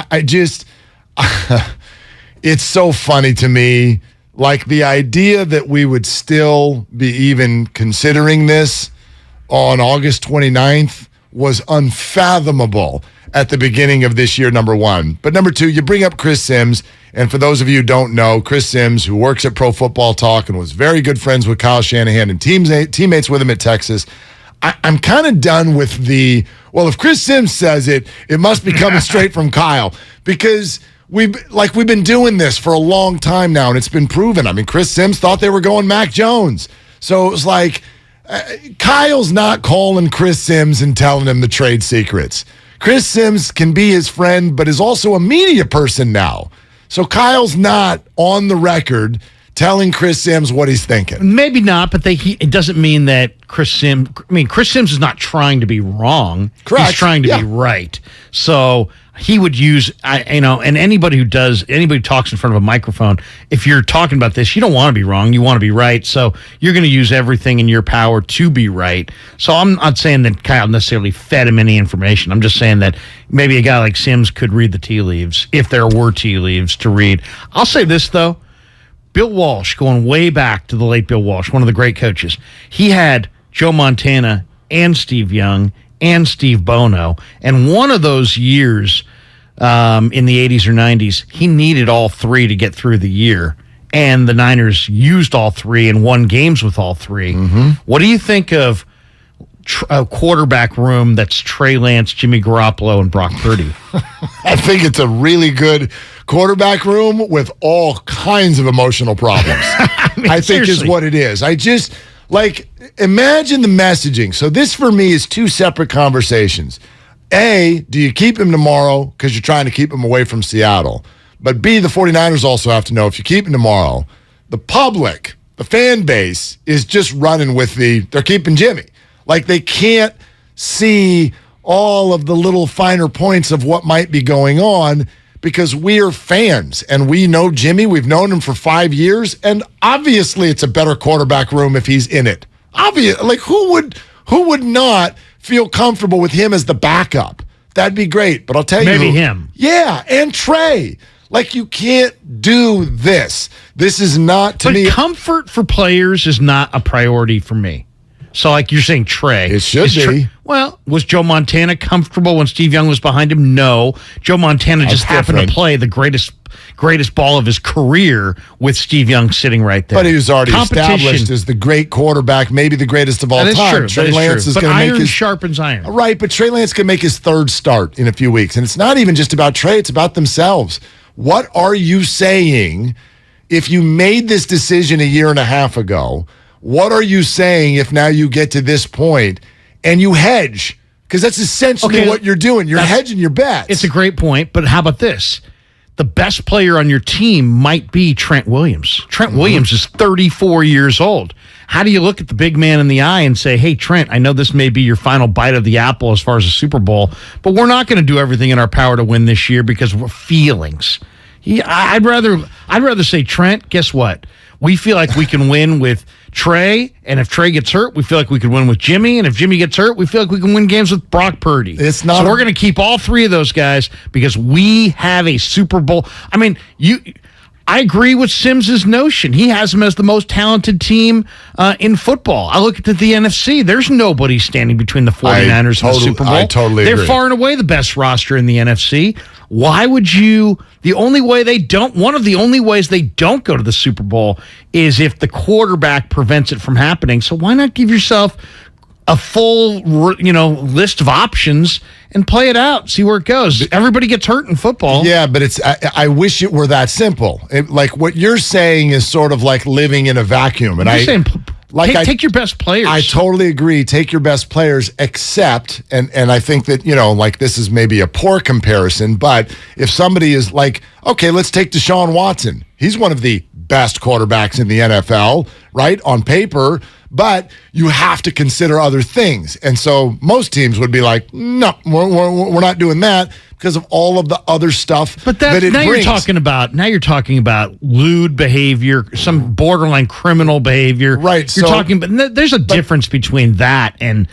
I just, it's so funny to me. Like the idea that we would still be even considering this on August 29th was unfathomable at the beginning of this year, number one. But number two, you bring up Chris Sims. And for those of you who don't know, Chris Sims, who works at Pro Football Talk and was very good friends with Kyle Shanahan and teammates with him at Texas, I'm kind of done with if Chris Sims says it, it must be coming straight from Kyle. Because we've been doing this for a long time now, and it's been proven. I mean, Chris Sims thought they were going Mac Jones. So it was like, Kyle's not calling Chris Sims and telling him the trade secrets. Chris Sims can be his friend, but is also a media person now. So Kyle's not on the record telling Chris Sims what he's thinking. Maybe not, but it doesn't mean that Chris Sims is not trying to be wrong. Correct. He's trying to be right. So he would use, and anybody who talks in front of a microphone, if you're talking about this, you don't want to be wrong. You want to be right. So you're going to use everything in your power to be right. So I'm not saying that Kyle necessarily fed him any information. I'm just saying that maybe a guy like Sims could read the tea leaves, if there were tea leaves to read. I'll say this, though. Bill Walsh, going way back to the late Bill Walsh, one of the great coaches, he had Joe Montana and Steve Young and Steve Bono. And one of those years in the 80s or 90s, he needed all three to get through the year. And the Niners used all three and won games with all three. Mm-hmm. What do you think of a quarterback room that's Trey Lance, Jimmy Garoppolo, and Brock Purdy? I think it's a really good quarterback room with all kinds of emotional problems. I think is what it is. I just, imagine the messaging. So this for me is two separate conversations. A, do you keep him tomorrow because you're trying to keep him away from Seattle? But B, the 49ers also have to know if you keep him tomorrow, the public, the fan base is just running with they're keeping Jimmy. Like they can't see all of the little finer points of what might be going on because we are fans and we know Jimmy. We've known him for 5 years, and obviously it's a better quarterback room if he's in it. Who would not feel comfortable with him as the backup? That'd be great. But I'll tell you, maybe him. Yeah, and Trey. You can't do this. This is not to me. But comfort for players is not a priority for me. So, you're saying Trey. It should be. Was Joe Montana comfortable when Steve Young was behind him? No. Joe Montana just happened to play the greatest ball of his career with Steve Young sitting right there. But he was already established as the great quarterback, maybe the greatest of all time. Trey Lance is going to make sharpens iron. Right, but Trey Lance can make his third start in a few weeks. And it's not even just about Trey, it's about themselves. What are you saying if you made this decision a year and a half ago? What are you saying if now you get to this point and you hedge? Because that's essentially what you're doing. You're hedging your bets. It's a great point, but how about this? The best player on your team might be Trent Williams. Trent Williams is 34 years old. How do you look at the big man in the eye and say, hey, Trent, I know this may be your final bite of the apple as far as the Super Bowl, but we're not going to do everything in our power to win this year because we're feelings. I'd rather say, Trent, guess what? We feel like we can win with Trey, and if Trey gets hurt, we feel like we can win with Jimmy, and if Jimmy gets hurt, we feel like we can win games with Brock Purdy. So we're going to keep all three of those guys because we have a Super Bowl. I mean, I agree with Sims's notion. He has them as the most talented team in football. I look at the NFC. There's nobody standing between the 49ers and the Super Bowl. I totally agree. They're far and away the best roster in the NFC. Why would you? One of the only ways they don't go to the Super Bowl is if the quarterback prevents it from happening. So why not give yourself a full, list of options and play it out, see where it goes. Everybody gets hurt in football. Yeah, but I wish it were that simple. What you're saying is sort of like living in a vacuum. And I'm saying, take your best players. I totally agree. Take your best players, except, and I think that, this is maybe a poor comparison, but if somebody is okay, let's take Deshaun Watson. He's one of the best quarterbacks in the NFL, right, on paper, But you have to consider other things. And so most teams would be like, no, we're not doing that because of all of the other stuff but that it now brings. You're talking about lewd behavior, some borderline criminal behavior. Right. You're talking, but there's a difference between that and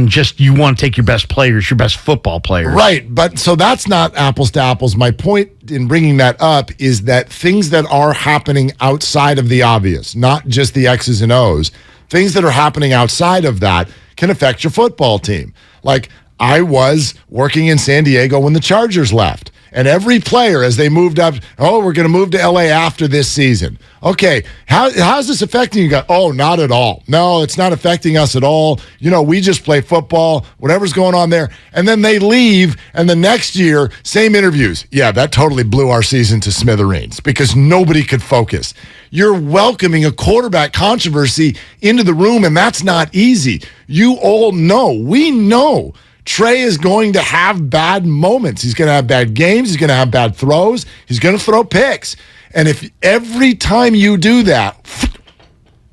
just you want to take your best players, your best football players. Right. But so that's not apples to apples. My point in bringing that up is that things that are happening outside of the obvious, not just the X's and O's, things that are happening outside of that can affect your football team. Like I was working in San Diego when the Chargers left. And every player, as they moved up, we're going to move to LA after this season. Okay, how's this affecting you guys? Oh, not at all. No, it's not affecting us at all. We just play football, whatever's going on there. And then they leave, and the next year, same interviews. Yeah, that totally blew our season to smithereens because nobody could focus. You're welcoming a quarterback controversy into the room, and that's not easy. You all know, we know, Trey is going to have bad moments. He's going to have bad games. He's going to have bad throws. He's going to throw picks. And if every time you do that,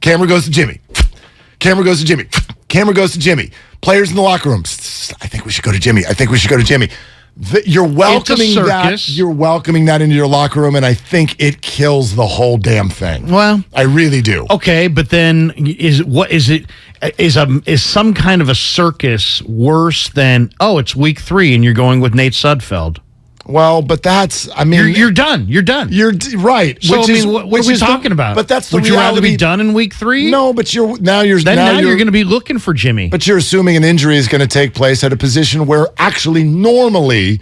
camera goes to Jimmy. Camera goes to Jimmy. Camera goes to Jimmy. Players in the locker room. I think we should go to Jimmy. I think we should go to Jimmy. You're welcoming that. You're welcoming that into your locker room, and I think it kills the whole damn thing. Well, I really do. Okay, but then is some kind of a circus worse than it's week 3 and you're going with Nate Sudfeld? Well, but that's, you're done. You're done. You're right. So, what are we talking about? But that's the Would reality. you rather be done in week 3? No, but you're going to be looking for Jimmy. But you're assuming an injury is going to take place at a position where actually normally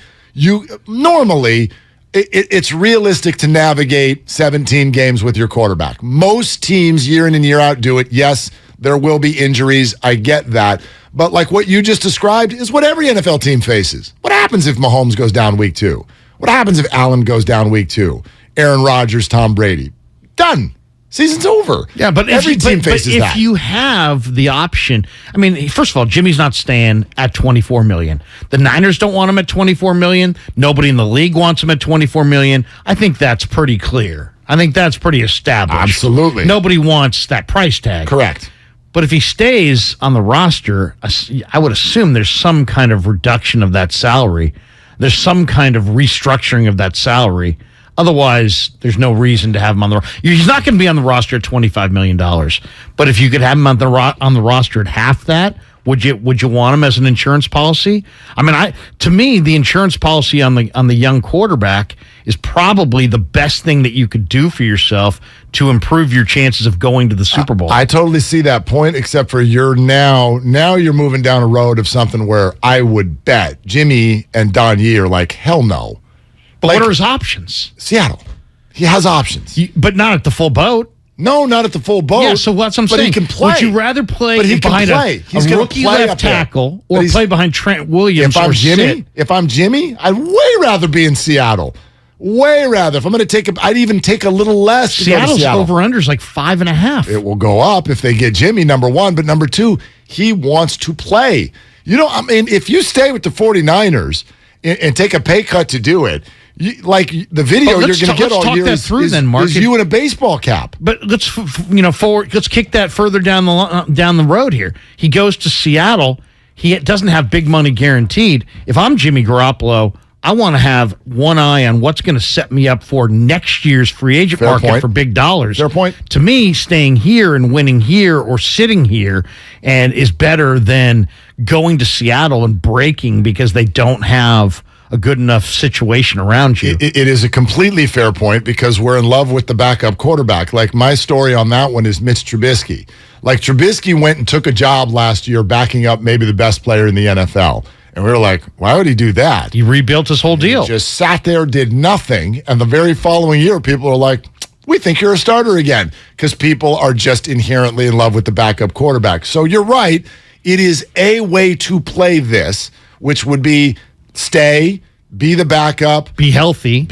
it's realistic to navigate 17 games with your quarterback. Most teams year in and year out do it. Yes, there will be injuries. I get that. But like what you just described is what every NFL team faces. What happens if Mahomes goes down week 2? What happens if Allen goes down week 2? Aaron Rodgers, Tom Brady. Done. Season's over. Yeah, but every team faces that. If you have the option, first of all, Jimmy's not staying at $24 million. The Niners don't want him at $24 million. Nobody in the league wants him at $24 million. I think that's pretty clear. I think that's pretty established. Absolutely. Nobody wants that price tag. Correct. But if he stays on the roster, I would assume there's some kind of reduction of that salary. There's some kind of restructuring of that salary. Otherwise, there's no reason to have him on the roster. He's not going to be on the roster at $25 million. But if you could have him on the roster at half that, would you want him as an insurance policy? To me, the insurance policy on the young quarterback is probably the best thing that you could do for yourself to improve your chances of going to the Super Bowl. I totally see that point, except for you're moving down a road of something where I would bet Jimmy and Don Yee are like, hell no. But what are his options? Seattle. He has options. But not at the full boat. No, not at the full boat. Yeah, so what's I'm saying? But he can play. Would you rather play behind a rookie left tackle or play behind Trent Williams? If I'm Jimmy, I'd way rather be in Seattle. Way rather. If I'm going to I'd even take a little less to go to Seattle. Over-under's like 5.5. It will go up if they get Jimmy, number one. But number two, he wants to play. If you stay with the 49ers and take a pay cut to do it, the video you're going to get all year is you in a baseball cap. But let's forward. Let's kick that further down the road here. He goes to Seattle. He doesn't have big money guaranteed. If I'm Jimmy Garoppolo, I want to have one eye on what's going to set me up for next year's free agent market for big dollars. Fair point. To me, staying here and winning here or sitting here and is better than going to Seattle and breaking because they don't have a good enough situation around you. It is a completely fair point because we're in love with the backup quarterback. Like my story on that one is Mitch Trubisky. Like Trubisky went and took a job last year backing up maybe the best player in the NFL. And we were like, why would he do that? He rebuilt his whole deal. He just sat there, did nothing. And the very following year, people are like, we think you're a starter again. Because people are just inherently in love with the backup quarterback. So you're right. It is a way to play this, which would be stay, be the backup. Be healthy.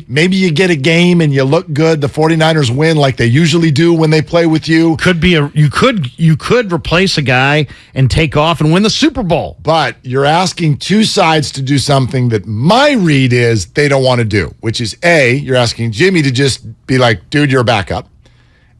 Maybe you get a game and you look good. The 49ers win like they usually do when they play with you. You could replace a guy and take off and win the Super Bowl. But you're asking two sides to do something that my read is they don't want to do, which is A, you're asking Jimmy to just be like, dude, you're a backup.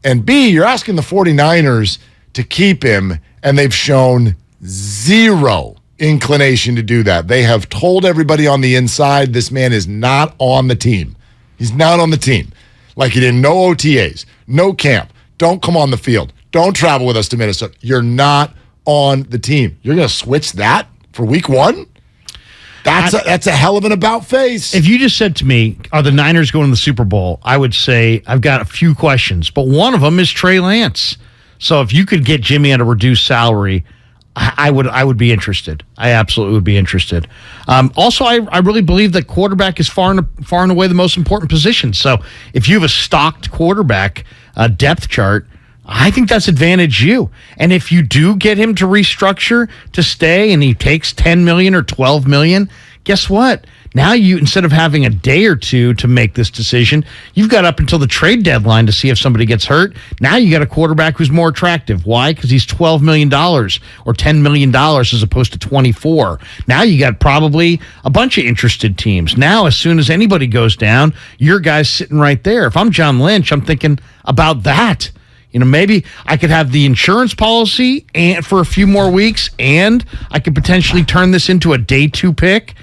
And B, you're asking the 49ers to keep him, and they've shown zero inclination to do that. They have told everybody on the inside this man is not on the team. He's not on the team. Like he didn't, no OTAs, no camp. Don't come on the field. Don't travel with us to Minnesota. You're not on the team. You're going to switch that for week 1? That's a hell of an about face. If you just said to me, are the Niners going to the Super Bowl? I would say I've got a few questions, but one of them is Trey Lance. So if you could get Jimmy at a reduced salary, I would be interested. I absolutely would be interested. Also, I really believe that quarterback is far and away the most important position. So if you have a stocked quarterback depth chart, I think that's advantage you. And if you do get him to restructure to stay and he takes $10 million or $12 million, guess what? Now you, instead of having a day or two to make this decision, you've got up until the trade deadline to see if somebody gets hurt. Now you got a quarterback who's more attractive. Why? Because he's $12 million or $10 million as opposed to 24. Now you got probably a bunch of interested teams. Now, as soon as anybody goes down, your guy's sitting right there. If I'm John Lynch, I'm thinking about that. You know, maybe I could have the insurance policy and for a few more weeks, and I could potentially turn this into a day 2 pick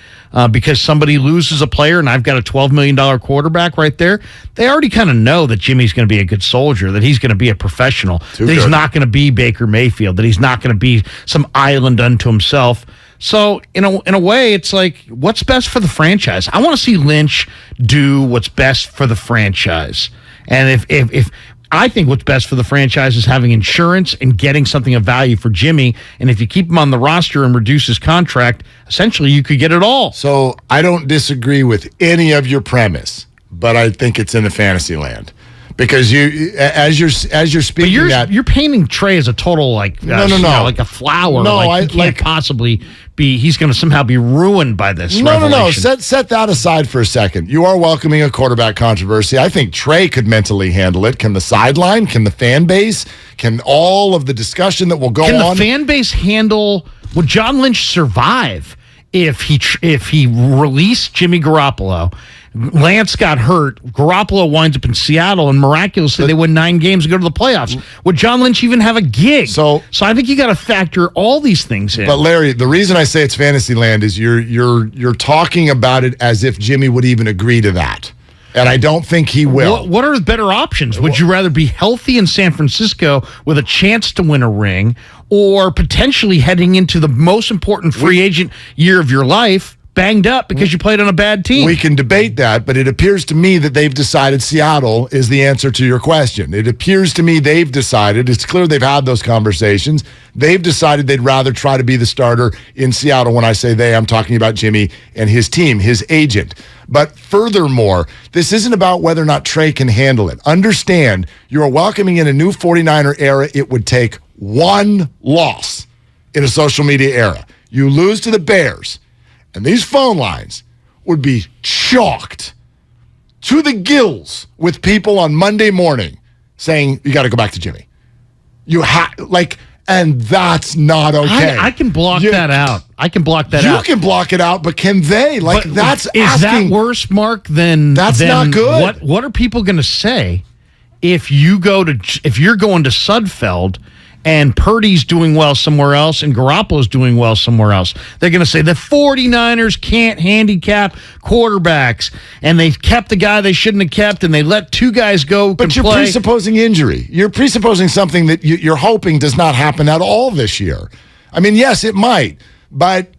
because somebody loses a player and I've got a $12 million quarterback right there. They already kind of know that Jimmy's going to be a good soldier, that he's going to be a professional, that he's not going to be Baker Mayfield, that he's not going to be some island unto himself. So, in a way, it's like, what's best for the franchise? I want to see Lynch do what's best for the franchise. And if I think what's best for the franchise is having insurance and getting something of value for Jimmy. And if you keep him on the roster and reduce his contract, essentially you could get it all. So I don't disagree with any of your premise, but I think it's in the fantasy land. Because you, as you're speaking, you're painting Trey as a total like no, like a flower. No, he can't possibly be. He's going to somehow be ruined by this. No. Set that aside for a second. You are welcoming a quarterback controversy. I think Trey could mentally handle it. Can the sideline? Can the fan base? Can all of the discussion that will go on? Can the fan base handle? Would John Lynch survive if he released Jimmy Garoppolo? Lance got hurt. Garoppolo winds up in Seattle, and miraculously they win 9 games and go to the playoffs. Would John Lynch even have a gig? So I think you got to factor all these things in. But Larry, the reason I say it's fantasy land is you're talking about it as if Jimmy would even agree to that, and I don't think he will. What are the better options? Would you rather be healthy in San Francisco with a chance to win a ring, or potentially heading into the most important free agent year of your life, banged up because you played on a bad team? We can debate that, but it appears to me that they've decided Seattle is the answer to your question. It appears to me they've decided, it's clear they've had those conversations, they've decided they'd rather try to be the starter in Seattle. When I say they, I'm talking about Jimmy and his team, his agent. But furthermore, this isn't about whether or not Trey can handle it. Understand, you're welcoming in a new 49er era. It would take one loss in a social media era. You lose to the Bears, and these phone lines would be chalked to the gills with people on Monday morning saying, you got to go back to Jimmy. And that's not okay. I can block that out. I can block that out. You can block it out, but can they? Is that worse, Mark, than not good? What are people going to say if you're going to Sudfeld and Purdy's doing well somewhere else and Garoppolo's doing well somewhere else? They're going to say the 49ers can't handicap quarterbacks, and they kept the guy they shouldn't have kept, and they let 2 guys go. But you're presupposing injury. You're presupposing something that you're hoping does not happen at all this year. I mean, yes, it might, but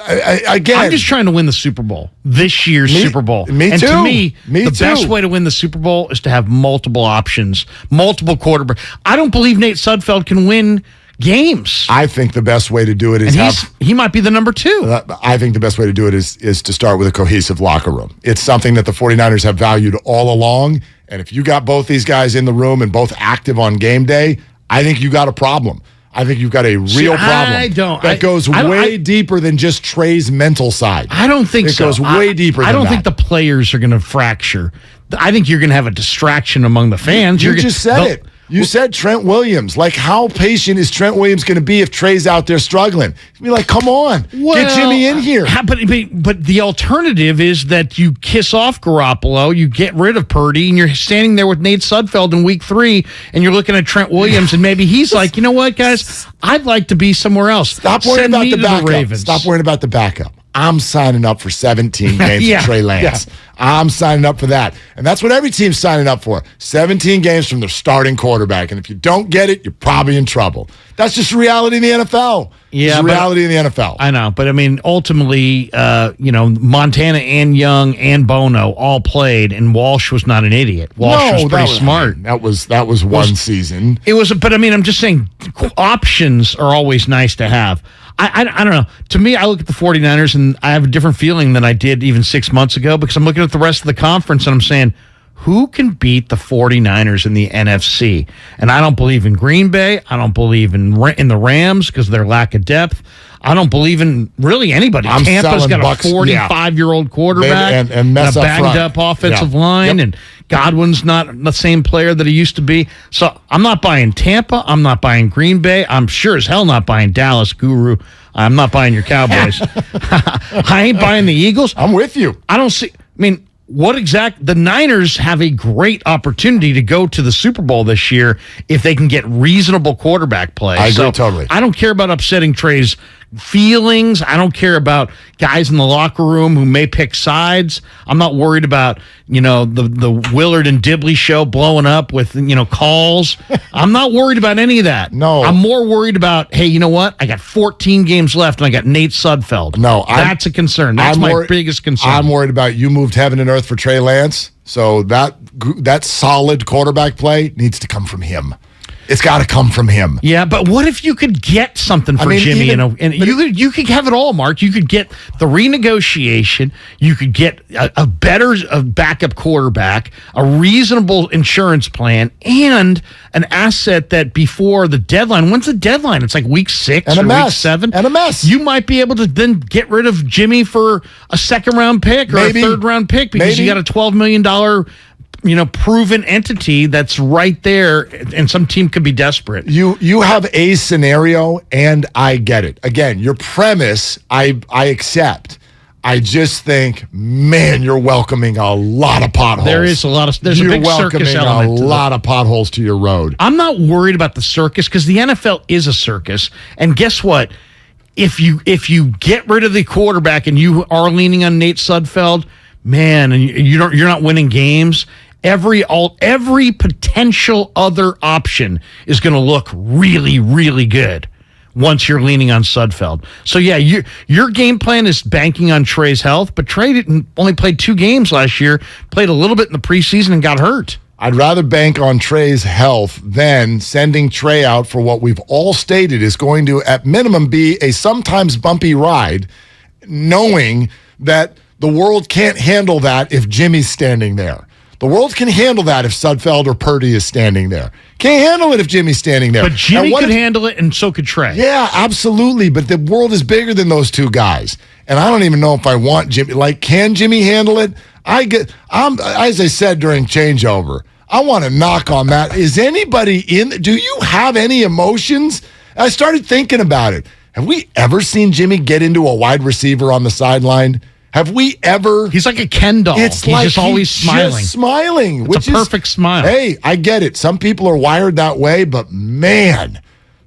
again, I'm just trying to win the Super Bowl, this year's Super Bowl. Me and too. To me, the best way to win the Super Bowl is to have multiple options, multiple quarterbacks. I don't believe Nate Sudfeld can win games. I think the best way to do it is he might be the number 2. I think the best way to do it is to start with a cohesive locker room. It's something that the 49ers have valued all along, and if you got both these guys in the room and both active on game day, I think you got a problem. I think you've got a real problem that goes way deeper than just Trey's mental side. I don't think so. It goes way deeper than that. I don't think the players are going to fracture. I think you're going to have a distraction among the fans. You just said it. You said Trent Williams. Like, how patient is Trent Williams going to be if Trey's out there struggling? Be like, come on, get Jimmy in here. But the alternative is that you kiss off Garoppolo, you get rid of Purdy, and you're standing there with Nate Sudfeld in week 3, and you're looking at Trent Williams, and maybe he's like, you know what, guys, I'd like to be somewhere else. Stop worrying about the backup. Stop worrying about the backup. I'm signing up for 17 games for Trey Lance. Yeah. I'm signing up for that. And that's what every team's signing up for. 17 games from their starting quarterback. And if you don't get it, you're probably in trouble. That's just reality in the NFL. Yeah, it's reality in the NFL. I know. But, I mean, ultimately, Montana and Young and Bono all played, and Walsh was not an idiot. Walsh was pretty smart. That was one season. It was, but, I mean, I'm just saying options are always nice to have. I don't know. To me, I look at the 49ers, and I have a different feeling than I did even 6 months ago because I'm looking at the rest of the conference, and I'm saying, who can beat the 49ers in the NFC? And I don't believe in Green Bay. I don't believe in the Rams because of their lack of depth. I don't believe in really anybody. Tampa's got a 45-year-old quarterback and a banged-up offensive line, and Godwin's not the same player that he used to be. So I'm not buying Tampa. I'm not buying Green Bay. I'm sure as hell not buying Dallas, Guru. I'm not buying your Cowboys. I ain't buying the Eagles. I'm with you. I don't see. I mean, the Niners have a great opportunity to go to the Super Bowl this year if they can get reasonable quarterback play. I agree totally. I don't care about upsetting Trey's feelings. I don't care about guys in the locker room who may pick sides. I'm not worried about, the Willard and Dibley show blowing up with, calls. I'm not worried about any of that. No. I'm more worried about, hey, you know what? I got 14 games left and I got Nate Sudfeld. No. That's a concern. That's my biggest concern. I'm worried about you moved heaven and earth for Trey Lance. So that solid quarterback play needs to come from him. It's got to come from him. Yeah, but what if you could get something for Jimmy? And you could have it all, Mark. You could get the renegotiation. You could get a better backup quarterback, a reasonable insurance plan, and an asset that before the deadline. When's the deadline? It's like week 6 or week 7. And a mess. You might be able to then get rid of Jimmy for a second-round pick or a third-round pick because you got a $12 million proven entity that's right there, and some team could be desperate. You have a scenario, and I get it. Again, your premise, I accept. I just think, man, you're welcoming a lot of potholes. There's a big circus element. A lot of potholes to your road. I'm not worried about the circus because the NFL is a circus, and guess what? If you get rid of the quarterback and you are leaning on Nate Sudfeld, man, and you're not winning games. Every potential other option is going to look really, really good once you're leaning on Sudfeld. So, yeah, your game plan is banking on Trey's health, but Trey only played 2 games last year, played a little bit in the preseason and got hurt. I'd rather bank on Trey's health than sending Trey out for what we've all stated is going to, at minimum, be a sometimes bumpy ride, knowing that the world can't handle that if Jimmy's standing there. The world can handle that if Sudfeld or Purdy is standing there. Can't handle it if Jimmy's standing there. But Jimmy could handle it, and so could Trey. Yeah, absolutely. But the world is bigger than those two guys. And I don't even know if I want Jimmy. Like, can Jimmy handle it? As I said during changeover, I want to knock on that. Is anybody do you have any emotions? I started thinking about it. Have we ever seen Jimmy get into a wide receiver on the sideline? Have we ever? He's like a Ken doll. He's just always smiling. Just smiling. It's a perfect smile. Hey, I get it. Some people are wired that way, but man,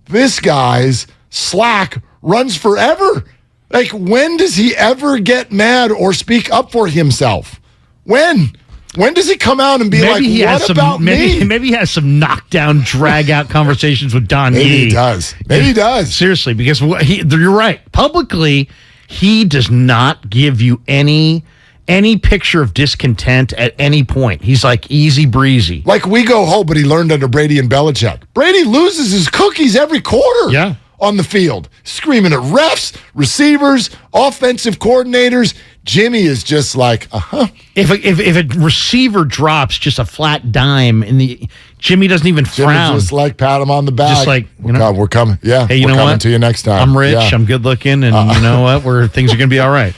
this guy's slack runs forever. Like, when does he ever get mad or speak up for himself? When? When does he come out and be what about me? Maybe he has some knockdown, drag-out conversations with Don Maybe Yee. he does. Maybe he does. Seriously, because you're right. Publicly, he does not give you any picture of discontent at any point. He's like easy breezy. Like we go home, but he learned under Brady and Belichick. Brady loses his cookies every quarter on the field, screaming at refs, receivers, offensive coordinators. Jimmy is just like, If a receiver drops just a flat dime Jimmy doesn't even frown. Jimmy just like pat him on the back. Just like, we're coming. Yeah, hey, we're coming to you next time. I'm rich. Yeah. I'm good looking, and you know what? Things are going to be all right.